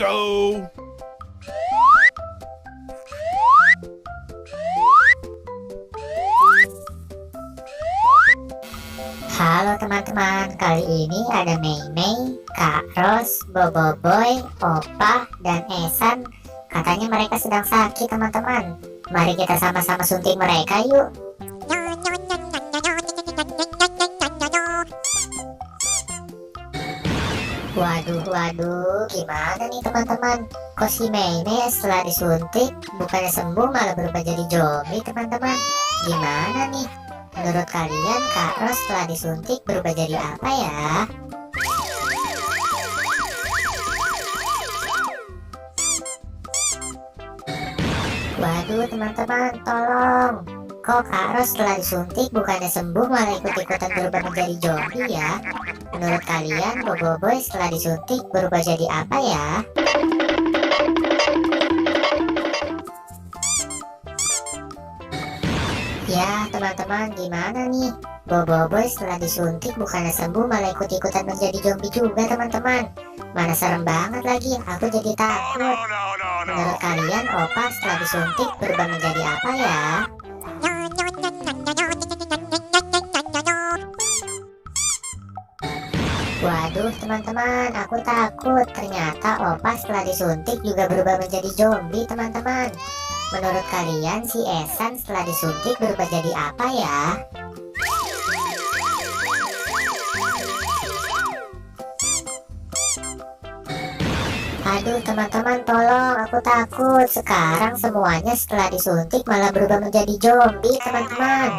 Bingo! Halo teman-teman, kali ini ada Mei, Kak Ros, Boboiboy, Opa, dan Esan. Katanya mereka sedang sakit teman-teman. Mari kita sama-sama suntik mereka yuk. Waduh, gimana nih teman-teman? Kok si Mei setelah disuntik bukannya sembuh malah berubah jadi zombie teman-teman? Gimana nih? Menurut kalian Kak Ros setelah disuntik berubah jadi apa ya? Waduh teman-teman, tolong. Kok Kak Ros setelah disuntik bukannya sembuh malah ikut-ikutan berubah menjadi zombie ya? Menurut kalian Boboiboy setelah disuntik berubah jadi apa ya? Ya teman-teman, gimana nih? Boboiboy setelah disuntik bukannya sembuh malah ikut-ikutan menjadi zombie juga teman-teman. Mana serem banget lagi, aku jadi takut. Menurut kalian Opa setelah disuntik berubah menjadi apa ya? Waduh teman-teman, aku takut. Ternyata Opa setelah disuntik juga berubah menjadi zombie teman-teman. Menurut kalian si Esan setelah disuntik berubah jadi apa ya? Aduh teman-teman, tolong, aku takut. Sekarang semuanya setelah disuntik malah berubah menjadi zombie teman-teman.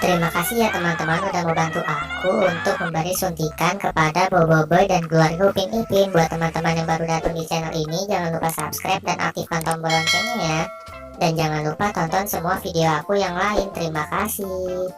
Terima kasih ya teman-teman udah membantu aku untuk memberi suntikan kepada Boboiboy dan keluarga Upin Ipin. Buat teman-teman yang baru datang di channel ini, jangan lupa subscribe dan aktifkan tombol loncengnya ya. Dan jangan lupa tonton semua video aku yang lain. Terima kasih.